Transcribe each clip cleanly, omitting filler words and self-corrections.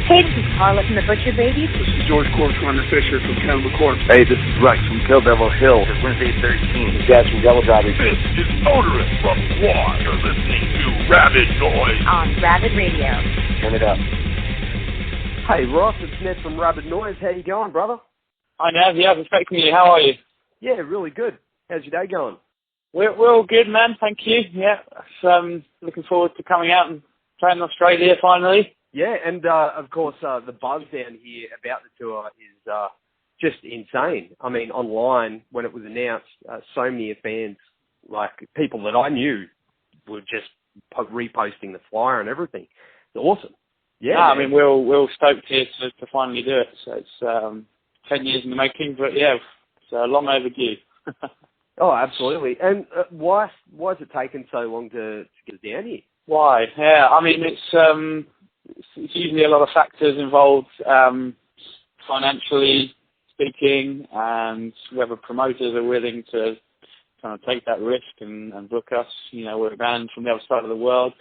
Hey, this is Carla from the Butcher Babies. This is George Corpse-Fisher from Cannibal Corpse. Hey, this is Rex from Kill Devil Hill. It's Wednesday 13. Jazz from Devil Driving. This is Motorist from War. You're listening to Rabid Noise on Rabid Radio. Turn it up. Hey, Ross, it's Nev from Rabid Noise. How you going, brother? Hi, Nev. Yeah, I was expecting you. How are you? Yeah, really good. How's your day going? We're all good, man. Thank you. Yeah, looking forward to coming out and playing Australia finally. Yeah, and of course, the buzz down here about the tour is just insane. I mean, online, when it was announced, so many fans, like people that I knew, were just reposting the flyer and everything. It's awesome. Yeah, no, I mean, we're all stoked here to finally do it. So it's 10 years in the making, but yeah, it's long overdue. Oh, absolutely. And why has it taken so long to get down here? Why? Yeah, I mean, it's usually a lot of factors involved, financially speaking, and whether promoters are willing to kind of take that risk and book us. You know, we're a band from the other side of the world,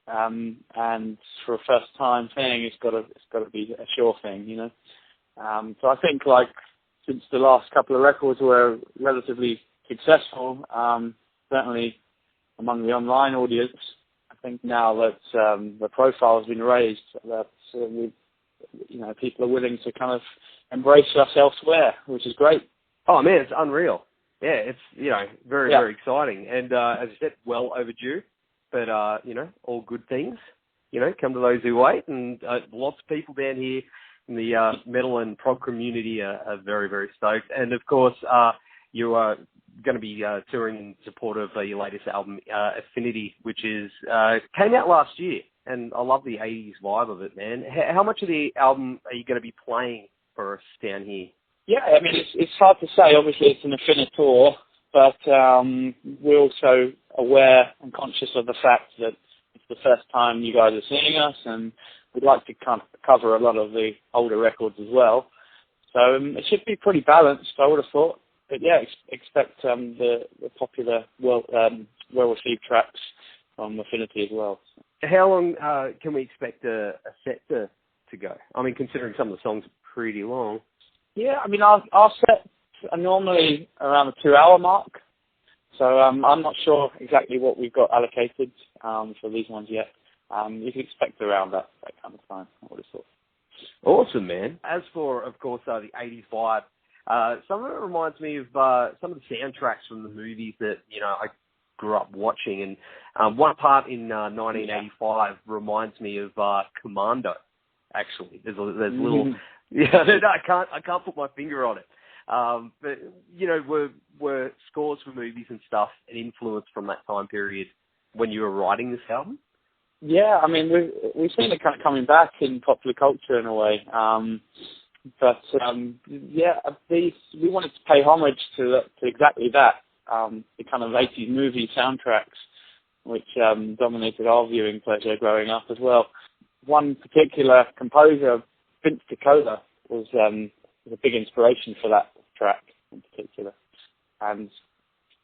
and for a first-time thing, it's got to be a sure thing, you know. So I think, like, since the last couple of records were relatively successful, certainly among the online audience, I think now that the profile has been raised, that people are willing to kind of embrace us elsewhere, which is great. Oh man, it's unreal. Yeah, it's very exciting, and as I said, well overdue. But all good things, come to those who wait, and lots of people down here in the metal and prog community are very, very stoked. And of course, you are going to be touring in support of your latest album, Affinity, which came out last year, and I love the 80s vibe of it, man. How much of the album are you going to be playing for us down here? Yeah, I mean, it's hard to say. Obviously, it's an Affinity tour, but we're also aware and conscious of the fact that it's the first time you guys are seeing us, and we'd like to kind of cover a lot of the older records as well. So it should be pretty balanced, I would have thought. But yeah, expect the popular, well-received tracks from Affinity as well. How long can we expect a set to go? I mean, considering some of the songs are pretty long. Yeah, I mean, our sets are normally around the 2-hour mark. So I'm not sure exactly what we've got allocated for these ones yet. You can expect around that kind of time, I would have thought. Awesome, man. As for, of course, the 80s vibe, some of it reminds me of some of the soundtracks from the movies that, I grew up watching. And one part in 1985 reminds me of Commando, actually. There's little... Yeah, I can't put my finger on it. But, were scores for movies and stuff an influence from that time period when you were writing this album? Yeah, I mean, we've seen it kind of coming back in popular culture in a way. We wanted to pay homage to exactly that, the kind of 80s movie soundtracks, which dominated our viewing pleasure growing up as well. One particular composer, Vince Dakota, was a big inspiration for that track in particular, and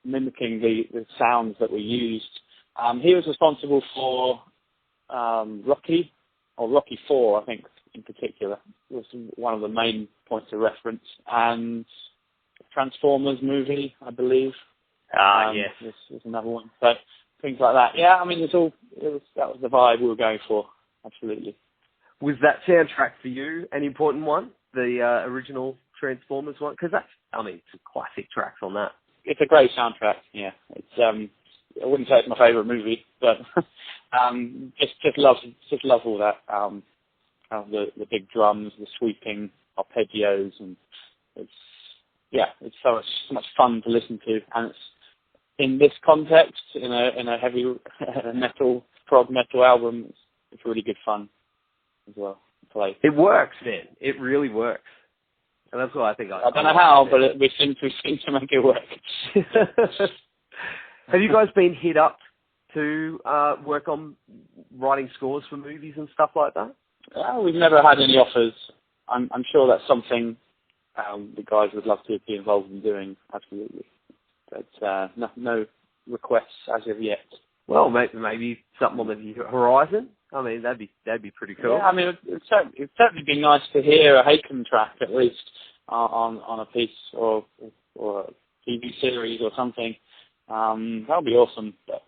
mimicking the sounds that were used. He was responsible for Rocky 4, I think, in particular, was one of the main points of reference, and Transformers movie, I believe. Yes. This is another one. So things like that. Yeah, I mean, that was the vibe we were going for. Absolutely. Was that soundtrack for you an important one, the original Transformers one? Because it's some classic tracks on that. It's a great soundtrack. Yeah, it's I wouldn't say it's my favourite movie, but just love all that. The big drums, the sweeping arpeggios, and it's so much fun to listen to. And it's in this context, in a heavy prog metal album, it's really good fun as well to play. It works, man. It really works, and that's why I think I don't know how, but we seem to make it work. Have you guys been hit up to work on writing scores for movies and stuff like that? We've never had any offers. I'm sure that's something the guys would love to be involved in doing, absolutely. But no requests as of yet. Well, maybe something on the horizon. I mean, that'd be pretty cool. Yeah, I mean, it'd certainly be nice to hear a Haken track at least on a piece or a TV series or something. That would be awesome. But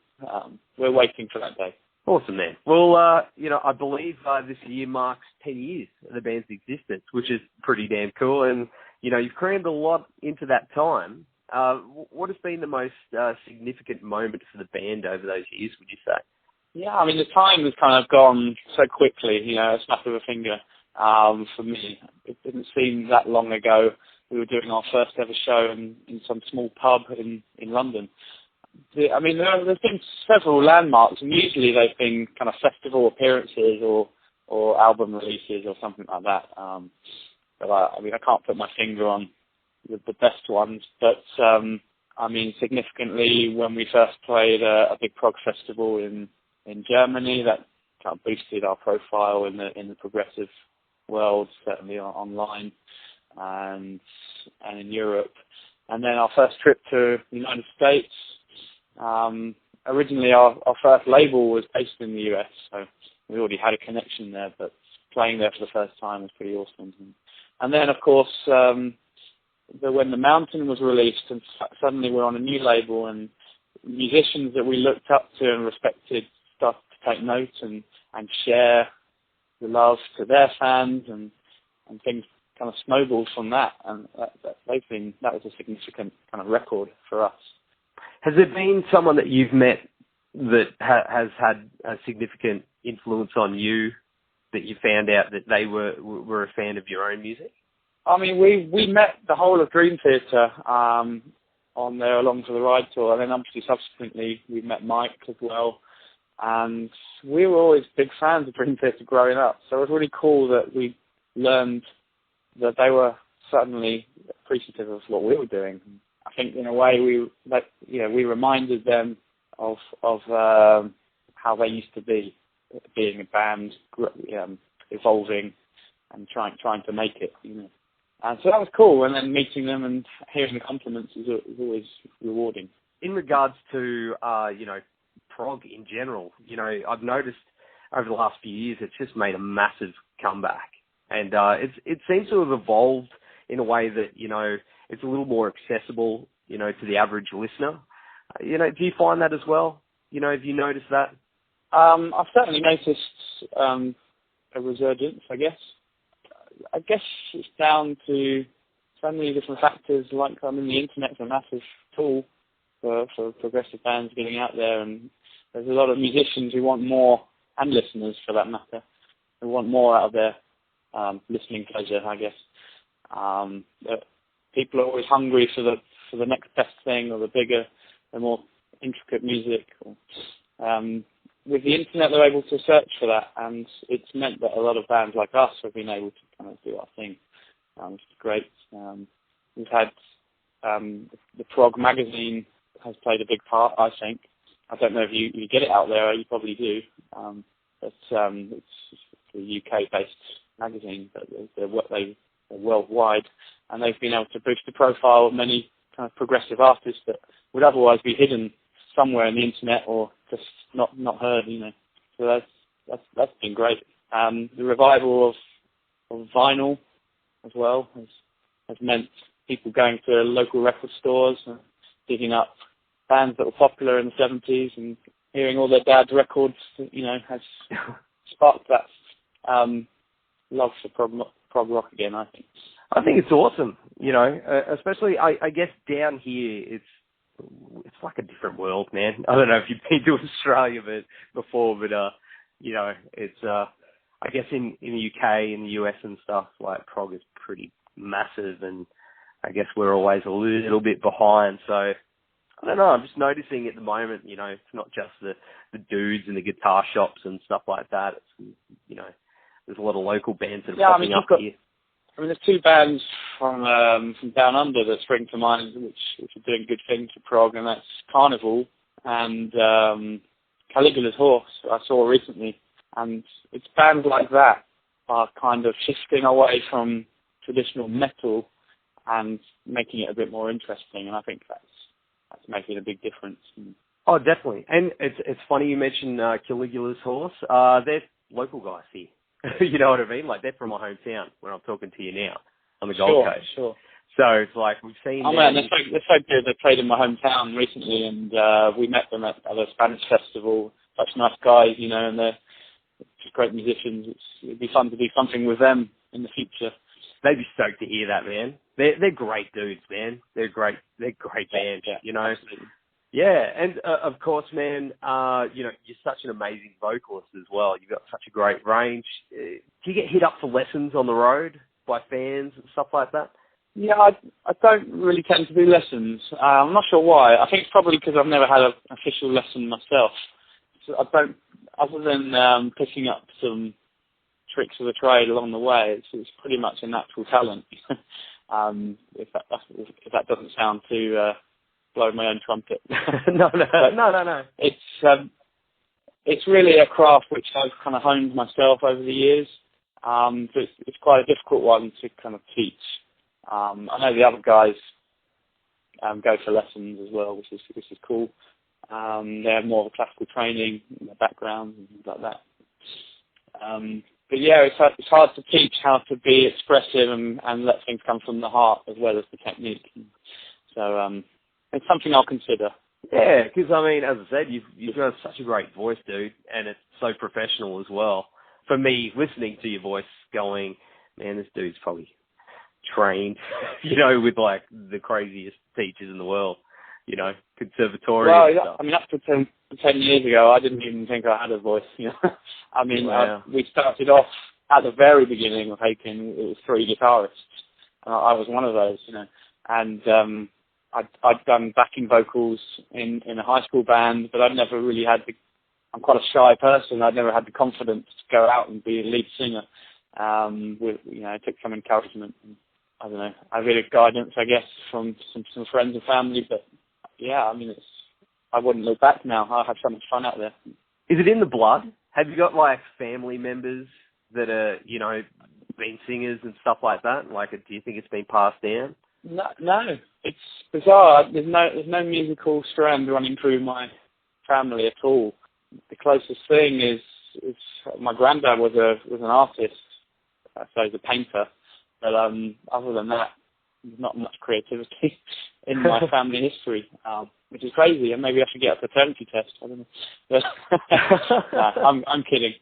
we're waiting for that day. Awesome, man. Well, I believe this year marks 10 years of the band's existence, which is pretty damn cool. And, you've crammed a lot into that time. What has been the most significant moment for the band over those years, would you say? Yeah, I mean, the time has kind of gone so quickly, a snap of a finger for me. It didn't seem that long ago. We were doing our first ever show in some small pub in London. I mean, there's been several landmarks, and usually they've been kind of festival appearances or album releases or something like that. But I can't put my finger on the best ones. But I mean, significantly, when we first played a big prog festival in Germany, that kind of boosted our profile in the progressive world, certainly online and in Europe. And then our first trip to the United States. Originally, our first label was based in the US, so we already had a connection there, but playing there for the first time was pretty awesome. And then, of course, When the Mountain was released, and suddenly we're on a new label, and musicians that we looked up to and respected started to take note and share the love to their fans, and things kind of snowballed from that, and that was a significant kind of record for us. Has there been someone that you've met that has had a significant influence on you, that you found out that they were a fan of your own music? I mean, we met the whole of Dream Theater on their Along for the Ride tour, and then obviously subsequently we met Mike as well, and we were always big fans of Dream Theater growing up, so it was really cool that we learned that they were suddenly appreciative of what we were doing. I think in a way we reminded them of how they used to be, being a band, evolving and trying to make it, And so that was cool, and then meeting them and hearing the compliments is always rewarding. In regards to prog in general, I've noticed over the last few years it's just made a massive comeback, and it seems to have evolved in a way that it's a little more accessible, to the average listener. Do you find that as well? Have you noticed that? I've certainly noticed a resurgence, I guess. I guess it's down to so many different factors. Like, the internet's a massive tool for progressive bands getting out there, and there's a lot of musicians who want more, and listeners for that matter, who want more out of their listening pleasure, I guess. People are always hungry for the next best thing, or the bigger, the more intricate music. With the internet, they're able to search for that, and it's meant that a lot of bands like us have been able to kind of do our thing, which is great. We've had the prog magazine has played a big part, I think. I don't know if you get it out there, you probably do. But it's a UK-based magazine, but they're worldwide, and they've been able to boost the profile of many kind of progressive artists that would otherwise be hidden somewhere in the internet or just not heard, So that's been great. The revival of vinyl as well has meant people going to local record stores and digging up bands that were popular in the 70s and hearing all their dad's records, has sparked that love for prog rock again, I think. I think it's awesome, especially I guess down here it's like a different world, man. I don't know if you've been to Australia before, but it's I guess in the UK, in the US and stuff, like prog is pretty massive, and I guess we're always a little bit behind. So I don't know. I'm just noticing at the moment, it's not just the dudes in the guitar shops and stuff like that. It's there's a lot of local bands that are popping up here. There's two bands from down under that spring to mind, which are doing good things for prog, and that's Carnival and Caligula's Horse, I saw recently. And it's bands like that are kind of shifting away from traditional metal and making it a bit more interesting, and I think that's making a big difference. And Oh, definitely. And it's funny you mentioned Caligula's horse. They're local guys here. You know what I mean? Like, they're from my hometown where I'm talking to you now on the Gold Coast. Sure. So it's like we've seen. Oh man, they're so good. They played in my hometown recently, and we met them at a Spanish festival. Such nice guys, you know, and they're just great musicians. It'd be fun to do something with them in the future. They'd be stoked to hear that, man. They're great dudes, man. They're great band. Yeah, you know. Absolutely. Yeah, and of course, man, you know, you're such an amazing vocalist as well. You've got such a great range. Do you get hit up for lessons on the road by fans and stuff like that? Yeah, I don't really tend to do lessons. I'm not sure why. I think it's probably because I've never had an official lesson myself. So I don't, other than picking up some tricks of the trade along the way, it's pretty much a natural talent. If that doesn't sound too blow my own trumpet. No. It's really a craft which I've kind of honed myself over the years. So it's quite a difficult one to kind of teach. I know the other guys go for lessons as well, which is cool. They have more of a classical training in their background and things like that. But yeah, it's hard to teach how to be expressive and let things come from the heart as well as the technique. So it's something I'll consider. Yeah, because I mean, as I said, you've got such a great voice, dude, and it's so professional as well. For me, listening to your voice, going, man, this dude's probably trained, you know, with like the craziest teachers in the world, you know, conservatory. Well, and stuff. I mean, up to 10 years ago, I didn't even think I had a voice, you know. I mean, wow. We started off at the very beginning of Haken, it was 3 guitarists. I was one of those, you know, and I'd done backing vocals in a high school band, but I'd never really had I'm quite a shy person. I'd never had the confidence to go out and be a lead singer. It took some encouragement. I don't know. I had guidance, I guess, from some friends and family. But yeah, I mean, I wouldn't look back now. I have so much fun out there. Is it in the blood? Have you got like family members that are, you know, been singers and stuff like that? Like, do you think it's been passed down? No. It's bizarre. There's no musical strand running through my family at all. The closest thing is my granddad was an artist, so he's a painter. But other than that, there's not much creativity in my family history, which is crazy. And maybe I should get a paternity test. I don't know. But I'm kidding.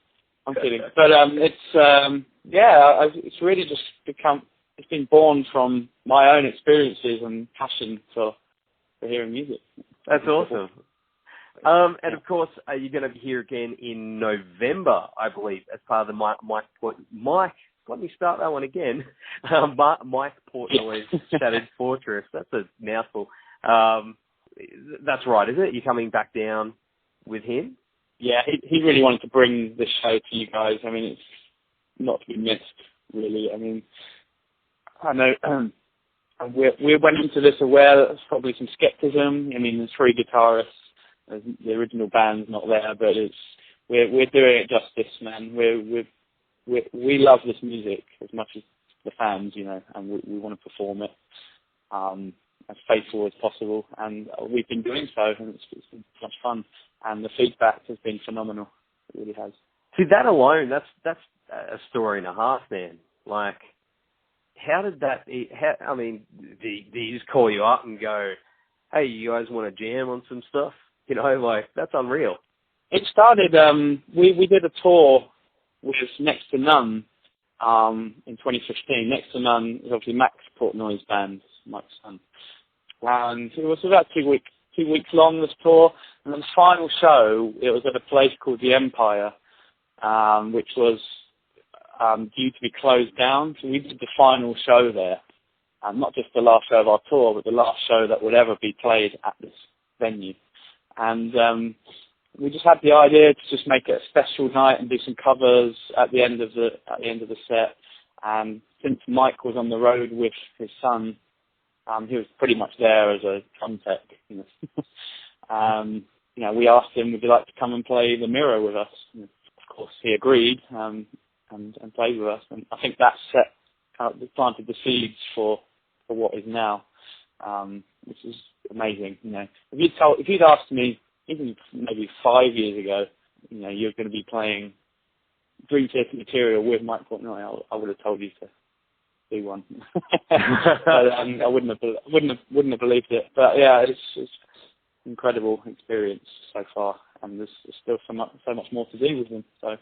But it's really just it's been born from my own experiences and passion for hearing music. That's awesome. And of course, you're going to be here again in November, I believe, as part of the Mike. Let me start that one again. Mike Portnoy's Shattered Fortress. That's a mouthful. That's right, is it? You're coming back down with him? Yeah, he really wanted to bring the show to you guys. I mean, it's not to be missed, really. I mean, I know we went into this aware that there's probably some skepticism. I mean, there's 3 guitarists. The original band's not there, but we're doing it justice, man. We love this music as much as the fans, you know, and we want to perform it as faithful as possible, and we've been doing so, and it's been much fun, and the feedback has been phenomenal. It really has. See, that alone, that's a story and a half, man. Like, how did that? I mean, do you just call you up and go, "Hey, you guys want to jam on some stuff?" You know, like, that's unreal. It started. We did a tour with Next to None in 2015. Next to None is obviously Max Portnoy's band, Mike's son. And it was about 2 weeks long, this tour. And then the final show, it was at a place called the Empire, which was due to be closed down. So we did the final show there. Not just the last show of our tour, but the last show that would ever be played at this venue. And we just had the idea to just make it a special night and do some covers at the end of the set. And since Mike was on the road with his son, he was pretty much there as a drum tech. You know, we asked him, "Would you like to come and play the Mirror with us?" And of course, he agreed and played with us. And I think that set kind of planted the seeds for what is now, which is amazing. You know, if you'd asked me even maybe 5 years ago, you're going to be playing Dream Theater material with Mike Portnoy, I would have told you to do one. But, I wouldn't have believed it. But yeah, it's incredible experience so far, and there's still so much more to do with them. So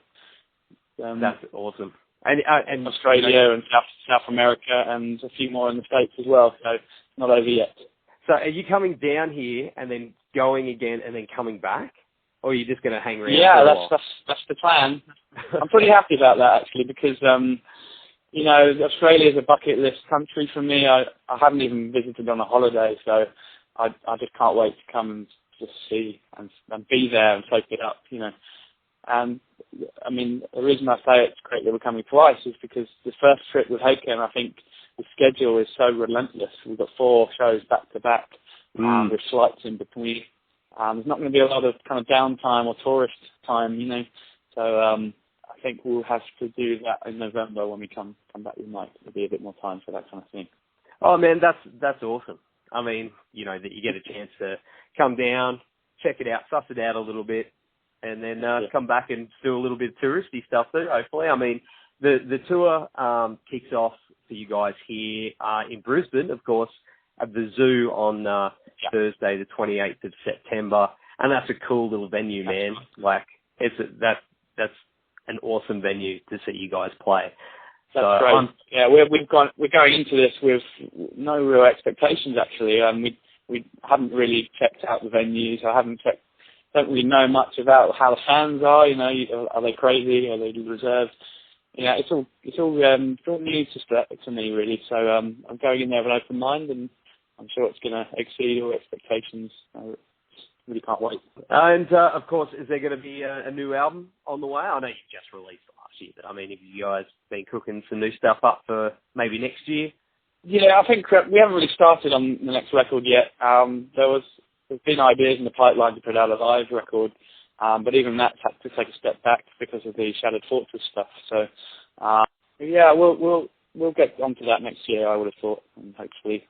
that's awesome. And Australia and South America and a few more in the States as well. So it's not over yet. So are you coming down here and then going again and then coming back, or are you just going to hang around? Yeah, that's the plan. I'm pretty happy about that actually, because Australia is a bucket list country for me. I haven't even visited on a holiday, so I just can't wait to come and just see and be there and soak it up, And I mean, the reason I say it's great that we're coming twice is because the first trip with Haken, I think the schedule is so relentless. We've got 4 shows back to back with flights in between. There's not going to be a lot of kind of downtime or tourist time, So I think we'll have to do that in November when we come back with Mike. There'll be a bit more time for that kind of thing. Oh man, that's awesome. I mean, that you get a chance to come down, check it out, suss it out a little bit, and then come back and do a little bit of touristy stuff too, hopefully. I mean, the tour kicks off for you guys here in Brisbane, of course, at the zoo on Thursday, the 28th of September, and that's a cool little venue, man. Like, that's an awesome venue to see you guys play. That's great. We're going into this with no real expectations actually. We haven't really checked out the venues. Don't really know much about how the fans are. Are they crazy? Are they reserved? It's all new to me really. So I'm going in there with an open mind, and I'm sure it's going to exceed all expectations. I really can't wait. And of course, is there going to be a new album on the way? I know you just released it last year, but I mean, have you guys been cooking some new stuff up for maybe next year? Yeah, I think we haven't really started on the next record yet. There's been ideas in the pipeline to put out a live record, but even that's had to take a step back because of the Shattered Fortress stuff. So, we'll get onto that next year, I would have thought, and hopefully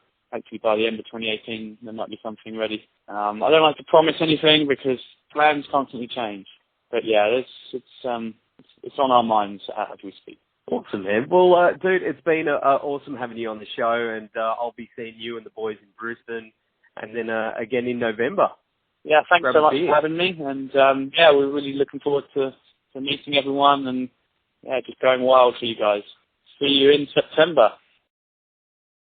by the end of 2018 there might be something ready. I don't like to promise anything because plans constantly change, but yeah, it's on our minds as we speak. Awesome, man. Well, dude, it's been awesome having you on the show, and I'll be seeing you and the boys in Brisbane, and then again in November. Yeah, thanks so much for having me, and we're really looking forward to meeting everyone, and just going wild for you guys. See you in September.